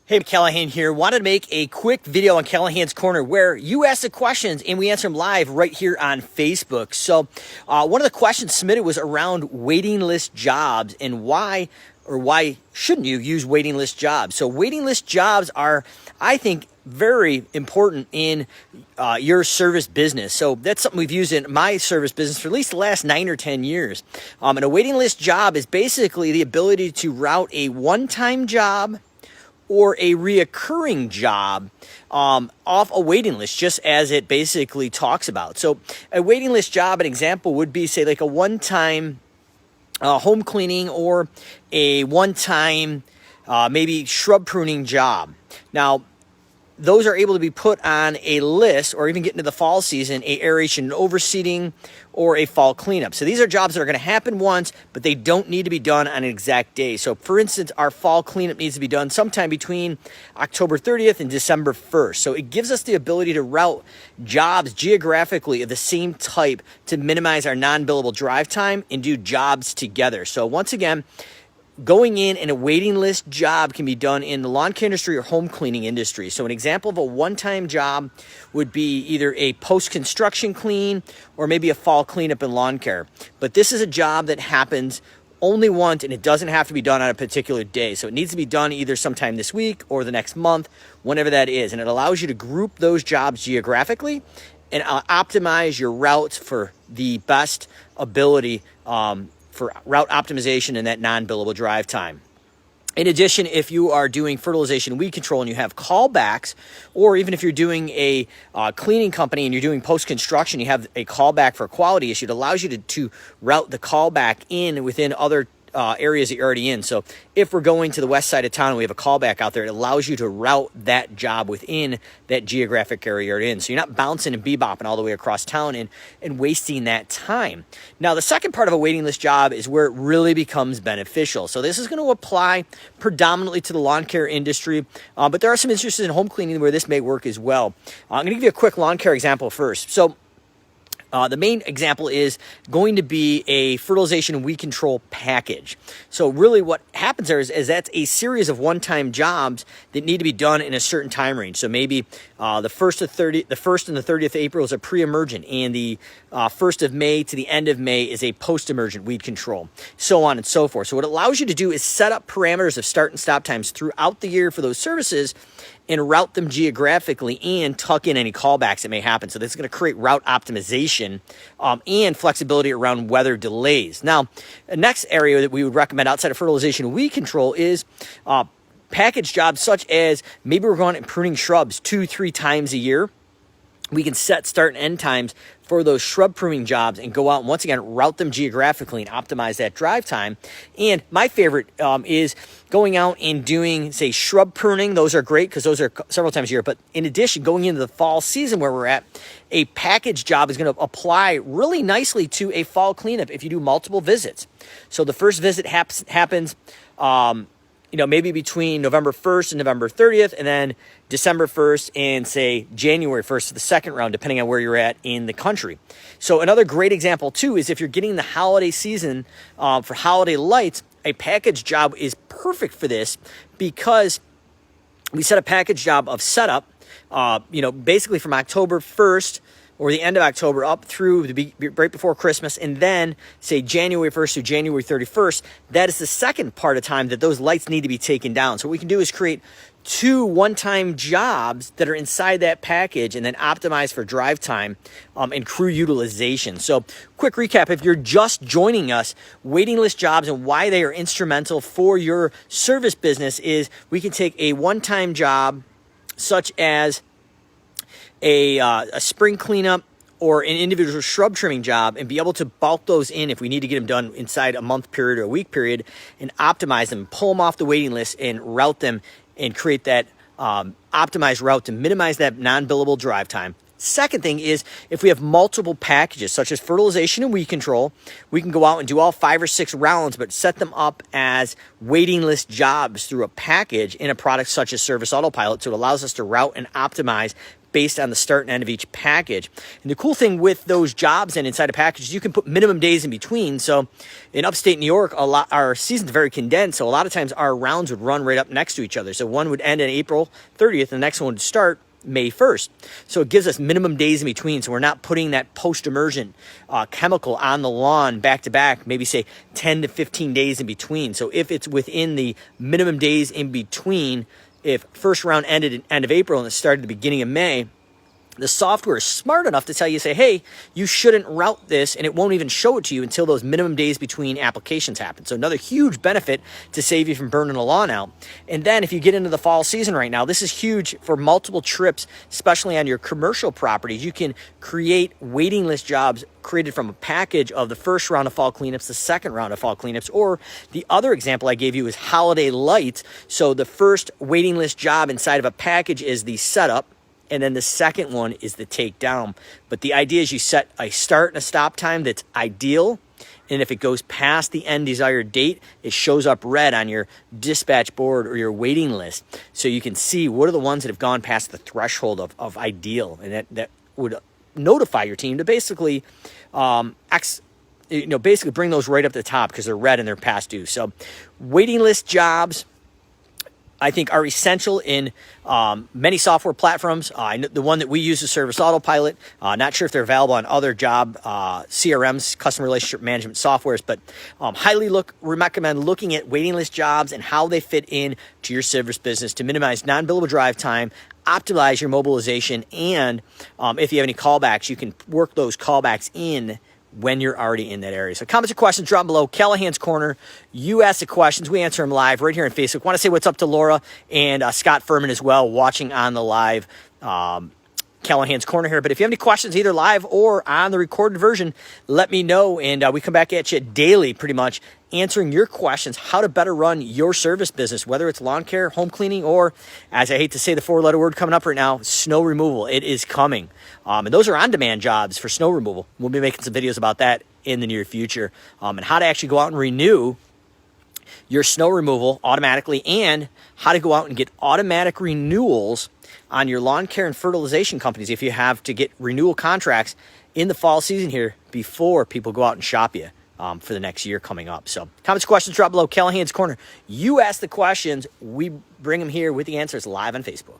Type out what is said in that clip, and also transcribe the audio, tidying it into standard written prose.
Hey, Callahan here. Wanted to make a quick video on Callahan's Corner where you ask the questions and we answer them live right here on Facebook. So one of the questions submitted was around waiting list jobs and why shouldn't you use waiting list jobs? So waiting list jobs are, I think, very important in your service business. So that's something we've used in my service business for at least the last 9 or 10 years. And a waiting list job is basically the ability to route a one-time job or a reoccurring job off a waiting list, just as it basically talks about. So a waiting list job, an example would be, say, like a one-time home cleaning or a one-time maybe shrub pruning job. Now, those are able to be put on a list, or even get into the fall season, a aeration and overseeding or a fall cleanup. So these are jobs that are going to happen once, but they don't need to be done on an exact day. So for instance, our fall cleanup needs to be done sometime between October 30th and December 1st. So it gives us the ability to route jobs geographically of the same type to minimize our non-billable drive time and do jobs together. So once again, going in a waiting list job can be done in the lawn care industry or home cleaning industry. So an example of a one-time job would be either a post-construction clean or maybe a fall cleanup in lawn care. But this is a job that happens only once, and it doesn't have to be done on a particular day. So it needs to be done either sometime this week or the next month, whenever that is. And it allows you to group those jobs geographically and optimize your routes for the best ability for route optimization and that non-billable drive time. In addition, if you are doing fertilization and weed control and you have callbacks, or even if you're doing a cleaning company and you're doing post-construction, you have a callback for a quality issue, it allows you to route the callback in within other areas that you're already in. So if we're going to the west side of town and we have a callback out there, it allows you to route that job within that geographic area you're in. So you're not bouncing and bebopping all the way across town and wasting that time. Now, the second part of a waiting list job is where it really becomes beneficial. So this is going to apply predominantly to the lawn care industry, but there are some instances in home cleaning where this may work as well. I'm going to give you a quick lawn care example first. So the main example is going to be a fertilization and weed control package. So really what happens there is that's a series of one-time jobs that need to be done in a certain time range. So maybe the 1st and the 30th of April is a pre-emergent, and the 1st of May to the end of May is a post-emergent weed control, so on and so forth. So what it allows you to do is set up parameters of start and stop times throughout the year for those services and route them geographically and tuck in any callbacks that may happen. So this is going to create route optimization and flexibility around weather delays. Now, the next area that we would recommend outside of fertilization and weed control is package jobs, such as maybe we're going and pruning shrubs 2-3 times a year. We can set start and end times for those shrub pruning jobs and go out and once again route them geographically and optimize that drive time. And my favorite is going out and doing, say, shrub pruning. Those are great because those are several times a year. But in addition, going into the fall season where we're at, a package job is going to apply really nicely to a fall cleanup if you do multiple visits. So the first visit happens maybe between November 1st and November 30th, and then December 1st and, say, January 1st for the second round, depending on where you're at in the country. So another great example, too, is if you're getting the holiday season for holiday lights, a package job is perfect for this because we set a package job of setup, basically from October 1st or the end of October up through right before Christmas, and then, say, January 1st through January 31st, that is the second part of time that those lights need to be taken down. So what we can do is create 2 one-time jobs that are inside that package and then optimize for drive time and crew utilization. So quick recap, if you're just joining us, waiting list jobs and why they are instrumental for your service business is we can take a one-time job such as a spring cleanup or an individual shrub trimming job and be able to bulk those in if we need to get them done inside a month period or a week period and optimize them, pull them off the waiting list and route them and create that optimized route to minimize that non-billable drive time, Second thing is, if we have multiple packages, such as fertilization and weed control, we can go out and do all 5 or 6 rounds, but set them up as waiting list jobs through a package in a product such as Service Autopilot. So it allows us to route and optimize based on the start and end of each package. And the cool thing with those jobs and inside a package is you can put minimum days in between. So in upstate New York, our season's very condensed. So a lot of times our rounds would run right up next to each other. So one would end on April 30th, and the next one would start May 1st. So it gives us minimum days in between. So we're not putting that post-immersion chemical on the lawn back to back, maybe say 10 to 15 days in between. So if it's within the minimum days in between, if first round ended at end of April and it started at the beginning of May, the software is smart enough to tell you, say, hey, you shouldn't route this, and it won't even show it to you until those minimum days between applications happen. So another huge benefit to save you from burning the lawn out. And then if you get into the fall season right now, this is huge for multiple trips, especially on your commercial properties. You can create waiting list jobs created from a package of the first round of fall cleanups, the second round of fall cleanups, or the other example I gave you is holiday lights. So the first waiting list job inside of a package is the setup, and then the second one is the takedown. But the idea is you set a start and a stop time that's ideal. And if it goes past the end desired date, it shows up red on your dispatch board or your waiting list. So you can see what are the ones that have gone past the threshold of ideal. And that would notify your team to basically, basically bring those right up to the top because they're red and they're past due. So waiting list jobs, I think, are essential in many software platforms. The one that we use is Service Autopilot. Not sure if they're available on other job CRMs, customer relationship management softwares, but highly recommend looking at waiting list jobs and how they fit in to your service business to minimize non-billable drive time, optimize your mobilization, and if you have any callbacks, you can work those callbacks in when you're already in that area. So comments or questions, drop below. Callahan's Corner. You ask the questions. We answer them live right here on Facebook. Want to say what's up to Laura and Scott Furman as well, watching on the live Callahan's Corner here. But if you have any questions, either live or on the recorded version, let me know. And we come back at you daily, pretty much, answering your questions, how to better run your service business, whether it's lawn care, home cleaning, or, as I hate to say the 4-letter word coming up right now, snow removal. It is coming. And those are on-demand jobs for snow removal. We'll be making some videos about that in the near future, and how to actually go out and renew your snow removal automatically, and how to go out and get automatic renewals on your lawn care and fertilization companies if you have to get renewal contracts in the fall season here before people go out and shop you for the next year coming up. So comments, questions, drop below. Callahan's Corner. You ask the questions. We bring them here with the answers live on Facebook.